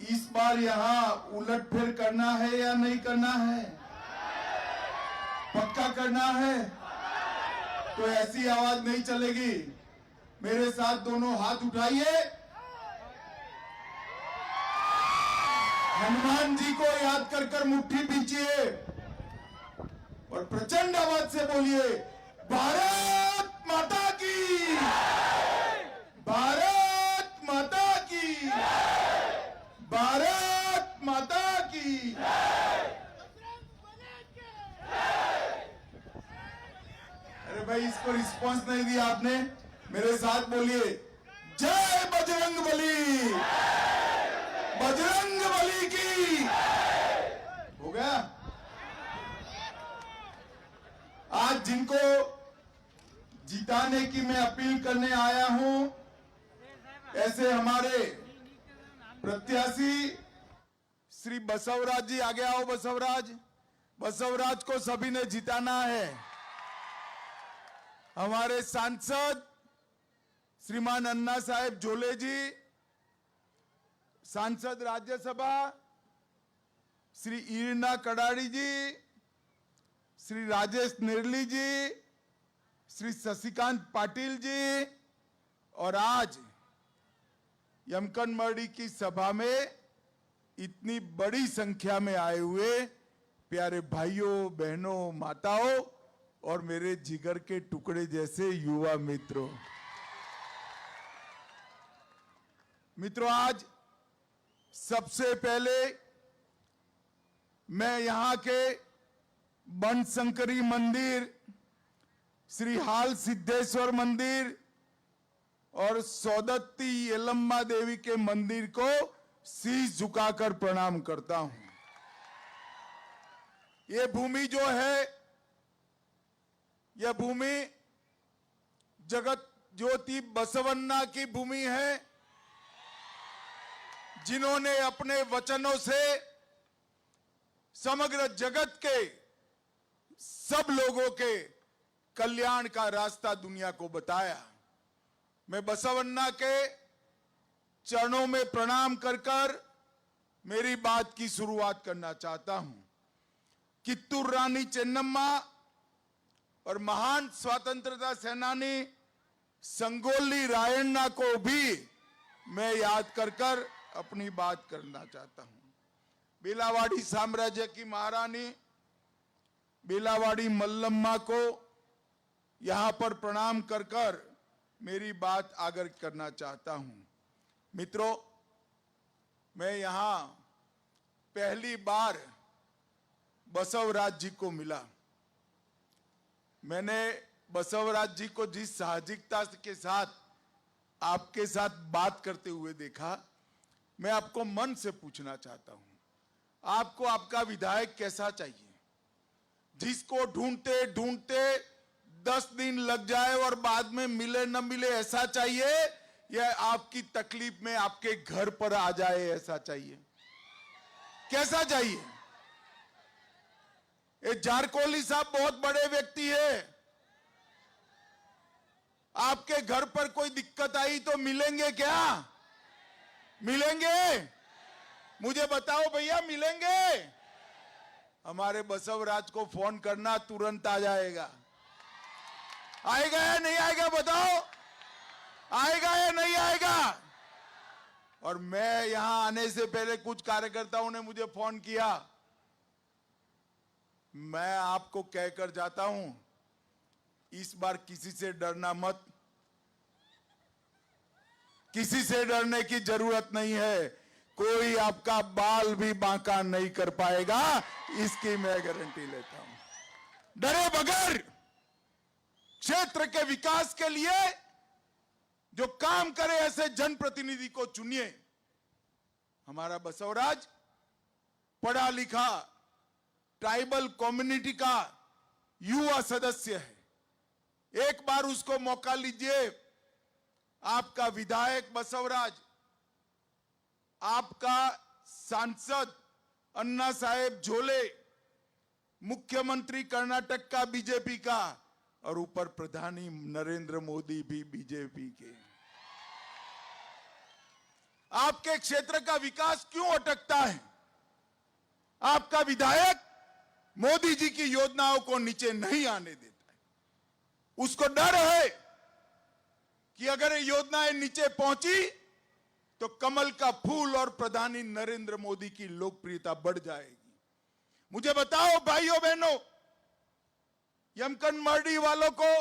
इस बार यहाँ उलटफेर करना है या नहीं करना है? पक्का करना है? तो ऐसी आवाज नहीं चलेगी। मेरे साथ दोनों हाथ उठाइए, हनुमान जी को याद कर कर मुट्ठी पीछिए और प्रचंड आवाज से बोलिए, भारत माता की, भारत माता की, भारत माता की। अरे भाई, इसको रिस्पांस नहीं दिया आपने। मेरे साथ बोलिए, जय बजरंग बली, बजरंग बली की। हो गया? आज जिनको जिताने की मैं अपील करने आया हूं, ऐसे हमारे प्रत्याशी श्री बसवराज जी, आगे आओ बसवराज। बसवराज को सभी ने जिताना है। हमारे सांसद श्रीमान अन्ना साहेब झोले जी, सांसद राज्यसभा श्री ईरना कडाड़ी जी, श्री राजेश नेरली जी, श्री शशिकांत पाटिल जी, और आज यमकनमरडी की सभा में इतनी बड़ी संख्या में आए हुए प्यारे भाइयों, बहनों, माताओं और मेरे जिगर के टुकड़े जैसे युवा मित्रों। आज सबसे पहले मैं यहां के बनशंकरी मंदिर, श्री हाल सिद्धेश्वर मंदिर और सौदत्ती यलम्मा देवी के मंदिर को शीश झुकाकर प्रणाम करता हूं। ये भूमि जो है, यह भूमि जगत ज्योति बसवन्ना की भूमि है, जिन्होंने अपने वचनों से समग्र जगत के सब लोगों के कल्याण का रास्ता दुनिया को बताया। मैं बसवन्ना के चरणों में प्रणाम कर कर मेरी बात की शुरुआत करना चाहता हूं। कित्तूर रानी चेन्नम्मा और महान स्वतंत्रता सेनानी संगोली रायण्णा को भी मैं याद कर कर अपनी बात करना चाहता हूं। बेलावाड़ी साम्राज्य की महारानी बेलावाड़ी मल्लम्मा को यहां पर प्रणाम कर कर मेरी बात आगे करना चाहता हूं। मित्रों, मैं यहां पहली बार बसवराज जी को मिला। मैंने बसवराज जी को जिस साहसिकता के साथ आपके साथ बात करते हुए देखा, मैं आपको मन से पूछना चाहता हूं, आपको आपका विधायक कैसा चाहिए? जिसको ढूंढते ढूंढते 10 दिन लग जाए और बाद में मिले न मिले ऐसा चाहिए, या आपकी तकलीफ में आपके घर पर आ जाए ऐसा चाहिए? कैसा चाहिए? ये जारकोली साहब बहुत बड़े व्यक्ति है। आपके घर पर कोई दिक्कत आई तो मिलेंगे क्या? मिलेंगे? मुझे बताओ भैया, मिलेंगे? हमारे बसवराज को फोन करना, तुरंत आ जाएगा। आएगा या नहीं आएगा बताओ? आएगा या नहीं आएगा? और मैं यहां आने से पहले कुछ कार्यकर्ताओं ने मुझे फोन किया। मैं आपको कहकर जाता हूं, इस बार किसी से डरना मत, किसी से डरने की जरूरत नहीं है। कोई आपका बाल भी बांका नहीं कर पाएगा, इसकी मैं गारंटी लेता हूं। डरे बगैर क्षेत्र के विकास के लिए जो काम करे, ऐसे जनप्रतिनिधि को चुनिए। हमारा बसवराज पढ़ा लिखा ट्राइबल कम्युनिटी का युवा सदस्य है। एक बार उसको मौका लीजिए। आपका विधायक बसवराज, आपका सांसद अन्ना साहेब झोले, मुख्यमंत्री कर्नाटक का बीजेपी का, और ऊपर प्रधानी नरेंद्र मोदी भी बीजेपी के। आपके क्षेत्र का विकास क्यों अटकता है? आपका विधायक मोदी जी की योजनाओं को नीचे नहीं आने देता है। उसको डर है कि अगर ये योजनाएं नीचे पहुंची तो कमल का फूल और प्रधानी नरेंद्र मोदी की लोकप्रियता बढ़ जाएगी। मुझे बताओ भाइयों बहनों, यमकन मर्डी वालों को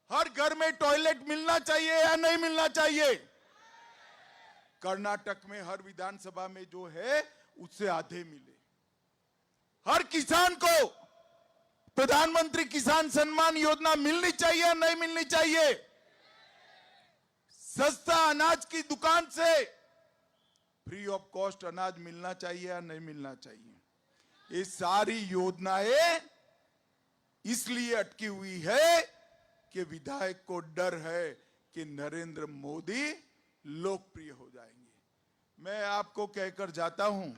हर घर में टॉयलेट मिलना चाहिए या नहीं मिलना चाहिए? कर्नाटक में हर विधानसभा में जो है उससे आधे मिले। हर किसान को प्रधानमंत्री किसान सम्मान योजना मिलनी चाहिए या नहीं मिलनी चाहिए? सस्ता अनाज की दुकान से फ्री ऑफ कॉस्ट अनाज मिलना चाहिए या नहीं मिलना चाहिए? ये सारी योजनाएं इसलिए अटकी हुई है कि विधायक को डर है कि नरेंद्र मोदी लोकप्रिय हो जाएंगे। मैं आपको कहकर जाता हूं,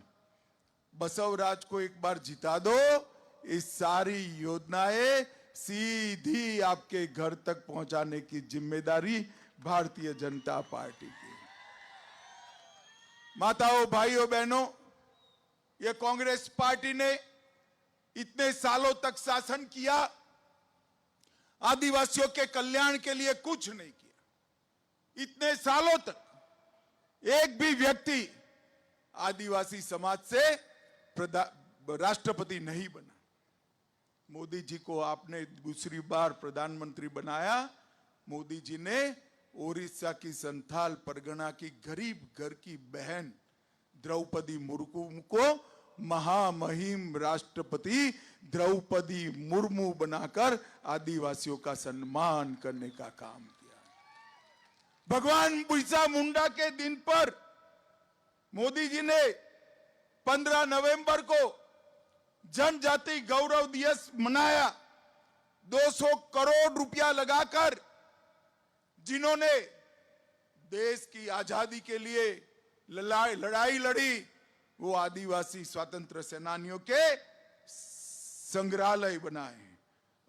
बसवराज को एक बार जिता दो, इस सारी योजनाएं सीधी आपके घर तक पहुंचाने की जिम्मेदारी भारतीय जनता पार्टी की। माताओं, भाइयों, बहनों, ये कांग्रेस पार्टी ने इतने सालों तक शासन किया, आदिवासियों के कल्याण के लिए कुछ नहीं किया। इतने सालों तक एक भी व्यक्ति आदिवासी समाज से राष्ट्रपति नहीं बना। मोदी जी को आपने दूसरी बार प्रधानमंत्री बनाया। मोदी जी ने ओडिशा की संथाल परगना की गरीब घर की बहन द्रौपदी मुर्मू को महामहिम राष्ट्रपति द्रौपदी मुर्मू बनाकर आदिवासियों का सम्मान करने का काम किया। भगवान बिरसा मुंडा के दिन पर मोदी जी ने 15 नवंबर को जनजाति गौरव दिवस मनाया। 200 करोड़ रुपया लगाकर जिन्होंने देश की आजादी के लिए लड़ाई लड़ी, वो आदिवासी स्वतंत्र सेनानियों के संग्रहालय बनाए।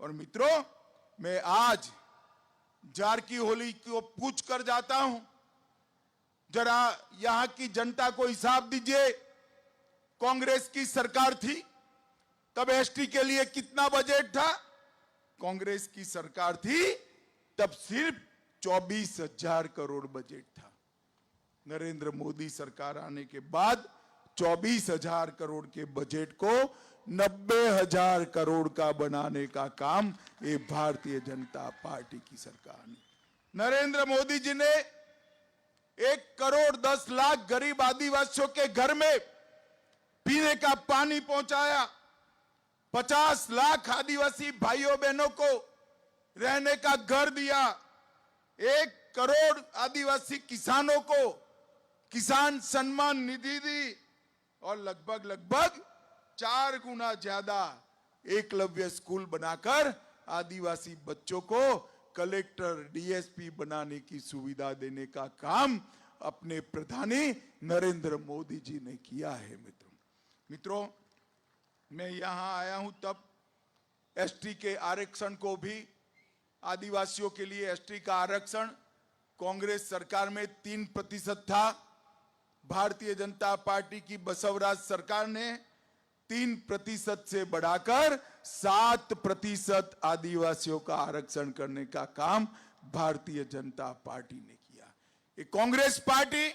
और मित्रों, मैं आज जारकी होली को पूछ कर जाता हूं, जरा यहां की जनता को हिसाब दीजिए। कांग्रेस की सरकार थी तब एसटी के लिए कितना बजट था? कांग्रेस की सरकार थी तब सिर्फ 24,000 करोड़ बजट था। नरेंद्र मोदी सरकार आने के बाद 24,000 करोड़ के बजट को 90,000 करोड़ का बनाने का काम ये भारतीय जनता पार्टी की सरकार ने। नरेंद्र मोदी जी ने 1 करोड़ 10 लाख गरीब आदिवासियों के घर में पीने का पानी पहुंचाया। 50 लाख आदिवासी भाइयों बहनों को रहने का घर दिया। 1 करोड़ आदिवासी किसानों को किसान सम्मान निधि दी और लगभग 4 गुना ज्यादा एकलव्य स्कूल बनाकर आदिवासी बच्चों को कलेक्टर, डीएसपी बनाने की सुविधा देने का काम अपने प्रधानी नरेंद्र मोदी जी ने किया है। मित्रों, मैं यहां आया हूं तब एसटी के आरक्षण को भी, आदिवासियों के लिए एसटी का आरक्षण कांग्रेस सरकार में 3% था। भारतीय जनता पार्टी की बसवराज सरकार ने 3% से बढ़ाकर 7% आदिवासियों का आरक्षण करने का काम भारतीय जनता पार्टी ने किया। ये कांग्रेस पार्टी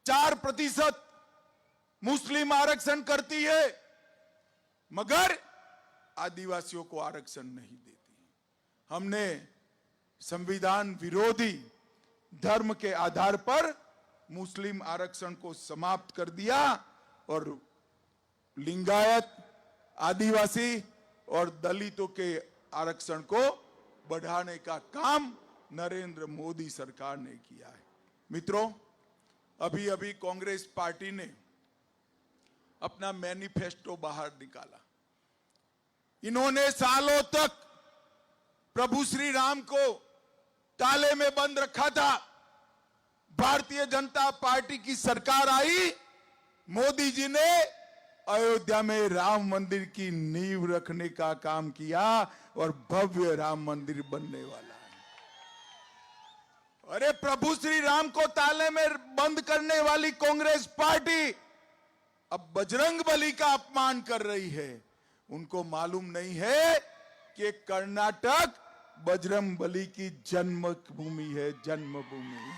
4% मुस्लिम आरक्षण करती है मगर आदिवासियों को आरक्षण नहीं देती। हमने संविधान विरोधी धर्म के आधार पर मुस्लिम आरक्षण को समाप्त कर दिया और लिंगायत, आदिवासी और दलितों के आरक्षण को बढ़ाने का काम नरेंद्र मोदी सरकार ने किया है। मित्रों, अभी अभी कांग्रेस पार्टी ने अपना मैनिफेस्टो बाहर निकाला। इन्होंने सालों तक प्रभु श्री राम को ताले में बंद रखा था। भारतीय जनता पार्टी की सरकार आई, मोदी जी ने अयोध्या में राम मंदिर की नींव रखने का काम किया और भव्य राम मंदिर बनने वाला है। अरे प्रभु श्री राम को ताले में बंद करने वाली कांग्रेस पार्टी अब बजरंग बली का अपमान कर रही है। उनको मालूम नहीं है कि कर्नाटक बजरंग बली की जन्मभूमि है, जन्मभूमि है।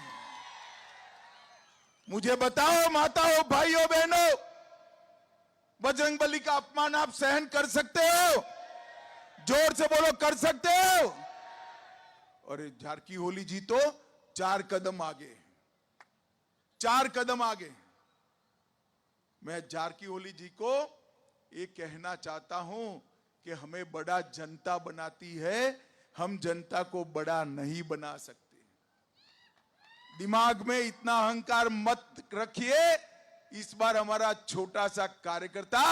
मुझे बताओ माताओं, भाइयों, बहनों, बजरंग बली का अपमान आप सहन कर सकते हो? जोर से बोलो, कर सकते हो? और झारकी होली जी तो 4 कदम आगे, 4 कदम आगे। मैं झारकी होली जी को ये कहना चाहता हूं कि हमें बड़ा जनता बनाती है, हम जनता को बड़ा नहीं बना सकते। दिमाग में इतना अहंकार मत रखिए। इस बार हमारा छोटा सा कार्यकर्ता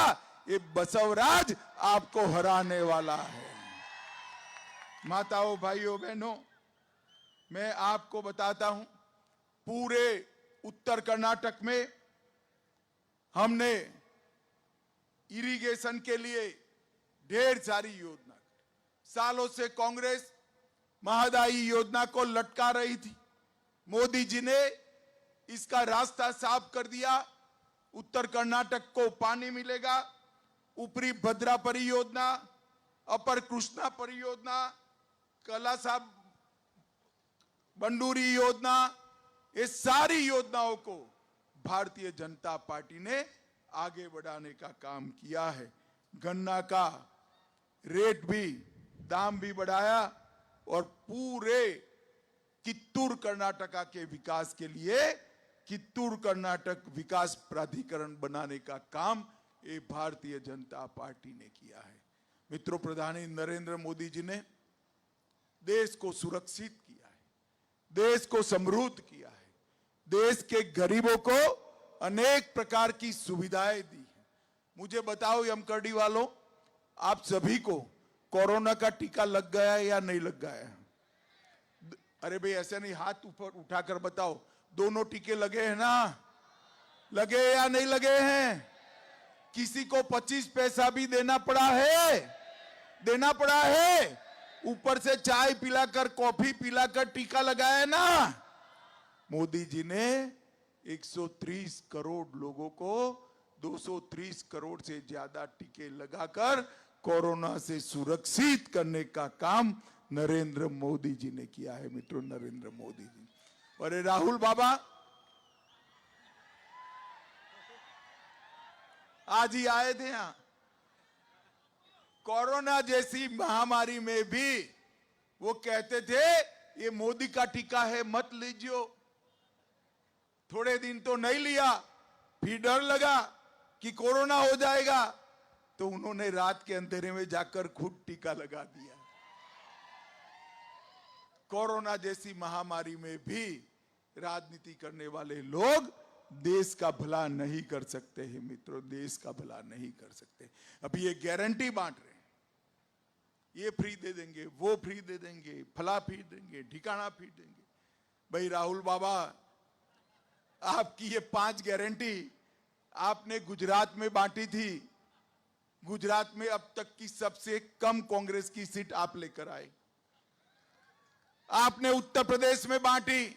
ये बसवराज आपको हराने वाला है। माताओं, भाइयों, बहनों, मैं आपको बताता हूं, पूरे उत्तर कर्नाटक में हमने इरिगेशन के लिए ढेर सारी योजना, सालों से कांग्रेस महादायी योजना को लटका रही थी। मोदी जी ने इसका रास्ता साफ कर दिया। उत्तर कर्नाटक को पानी मिलेगा। ऊपरी भद्रा परियोजना, अपर कृष्णा परियोजना, कलासा बंडूरी योजना, ये सारी योजनाओं को भारतीय जनता पार्टी ने आगे बढ़ाने का काम किया है। गन्ना का रेट भी, दाम भी बढ़ाया और पूरे कित्तूर कर्नाटका के विकास के लिए कित्तूर कर्नाटक विकास प्राधिकरण बनाने का काम ये भारतीय जनता पार्टी ने किया है। मित्रों, प्रधानमंत्री नरेंद्र मोदी जी ने देश को सुरक्षित किया है, देश को समृद्ध किया है, देश के गरीबों को अनेक प्रकार की सुविधाएं दी है। मुझे बताओ यमकरडी वालों, आप सभी को कोरोना का टीका लग गया है या नहीं लग गया है? अरे भाई ऐसे नहीं, हाथ ऊपर उठाकर बताओ, दोनों टीके लगे हैं ना? लगे या नहीं लगे हैं? किसी को 25 पैसा भी देना पड़ा है? देना पड़ा है? ऊपर से चाय पिलाकर, कॉफी पिलाकर टीका लगाया ना? मोदी जी ने 130 करोड़ लोगों को 230 करोड़ से ज्यादा टीके लगाकर कोरोना से सुरक्षित करने का काम नरेंद्र मोदी जी ने किया है। मित्रों, नरेंद्र मोदी जी। और राहुल बाबा आज ही आए थे यहां। कोरोना जैसी महामारी में भी वो कहते थे ये मोदी का टीका है, मत लीजिए। थोड़े दिन तो नहीं लिया, फिर डर लगा कि कोरोना हो जाएगा, तो उन्होंने रात के अंधेरे में जाकर खुद टीका लगा दिया। कोरोना जैसी महामारी में भी राजनीति करने वाले लोग देश का भला नहीं कर सकते हैं। मित्रों, देश का भला नहीं कर सकते। अभी ये गारंटी बांट रहे हैं, ये फ्री दे देंगे, वो फ्री दे देंगे, फला फ्री देंगे, ठिकाना फ्री देंगे। भाई राहुल बाबा, आपकी ये 5 गारंटी आपने गुजरात में बांटी थी। गुजरात में अब तक की सबसे कम कांग्रेस की सीट आप लेकर आए। आपने उत्तर प्रदेश में बांटी,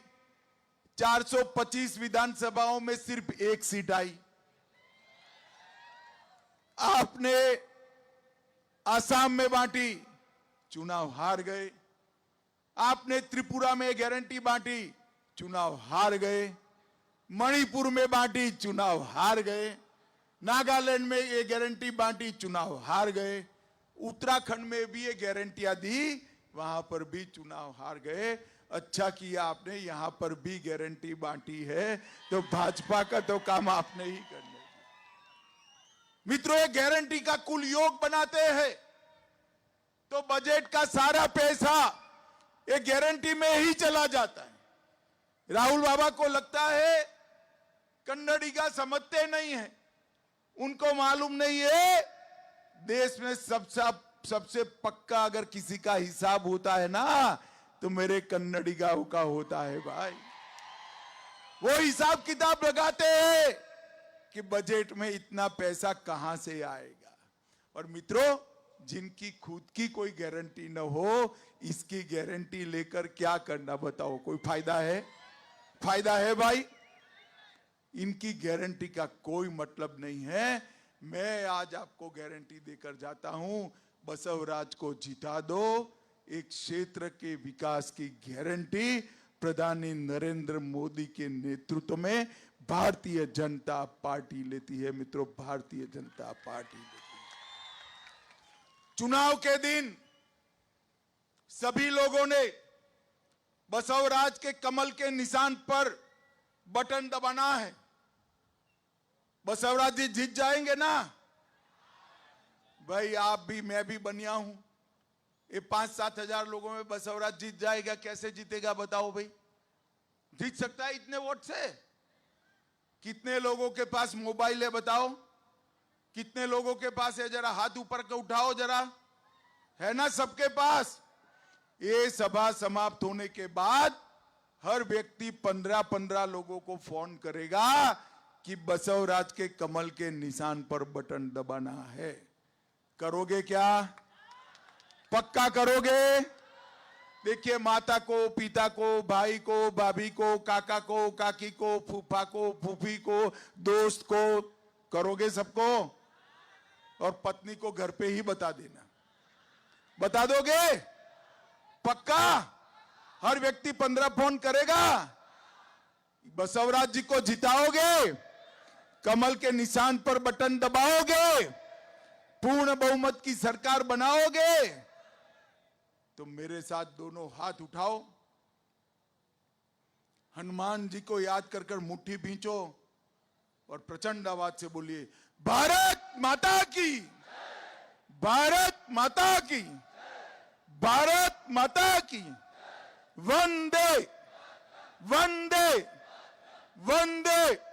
425 विधानसभाओं में सिर्फ 1 सीट आई। आपने आसाम में बांटी, चुनाव हार गए। आपने त्रिपुरा में गारंटी बांटी, चुनाव हार गए। मणिपुर में बांटी, चुनाव हार गए। नागालैंड में ये गारंटी बांटी, चुनाव हार गए। उत्तराखंड में भी ये गारंटियां दी, वहां पर भी चुनाव हार गए। अच्छा किया आपने यहां पर भी गारंटी बांटी है, तो भाजपा का तो काम आपने ही करना है। मित्रों, ये गारंटी का कुल योग बनाते हैं तो बजट का सारा पैसा ये गारंटी में ही चला जाता है। राहुल बाबा को लगता है कन्नडिगा समझते नहीं है, उनको मालूम नहीं है देश में सबसे पक्का अगर किसी का हिसाब होता है ना, तो मेरे कन्नडिगाओं का होता है भाई। वो हिसाब किताब लगाते हैं कि बजट में इतना पैसा कहां से आएगा। और मित्रों, जिनकी खुद की कोई गारंटी न हो, इसकी गारंटी लेकर क्या करना बताओ? कोई फायदा है? फायदा है भाई? इनकी गारंटी का कोई मतलब नहीं है। मैं आज आपको गारंटी देकर जाता हूं, बसवराज को जिता दो। एक क्षेत्र के विकास की गारंटी प्रधानी नरेंद्र मोदी के नेतृत्व में भारतीय जनता पार्टी लेती है। मित्रों, भारतीय जनता पार्टी लेती है। चुनाव के दिन सभी लोगों ने बसवराज के कमल के निशान पर बटन दबाना है। बसवराज जी जीत जाएंगे ना भाई? आप भी, मैं भी बनिया हूं। ये 5-7 हजार लोगों में बसवराज जीत जाएगा? कैसे जीतेगा बताओ भाई? जीत सकता है इतने वोट से? कितने लोगों के पास मोबाइल है बताओ? कितने लोगों के पास है? जरा हाथ ऊपर के उठाओ जरा। है ना सबके पास? ये सभा समाप्त होने के बाद हर व्यक्ति 15-15 लोगों को फोन करेगा कि बसवराज के कमल के निशान पर बटन दबाना है। करोगे क्या? पक्का करोगे? देखिए, माता को, पिता को, भाई को, भाभी को, काका को, काकी को, फूफा को, फूफी को, दोस्त को करोगे सबको? और पत्नी को घर पे ही बता देना। बता दोगे? पक्का? हर व्यक्ति 15 फोन करेगा। बसवराज जी को जिताओगे? कमल के निशान पर बटन दबाओगे? पूर्ण बहुमत की सरकार बनाओगे? तो मेरे साथ दोनों हाथ उठाओ, हनुमान जी को याद कर कर मुट्ठी भींचो और प्रचंड आवाज से बोलिए, भारत माता की, भारत माता की, भारत माता की, वंदे वंदे वंदे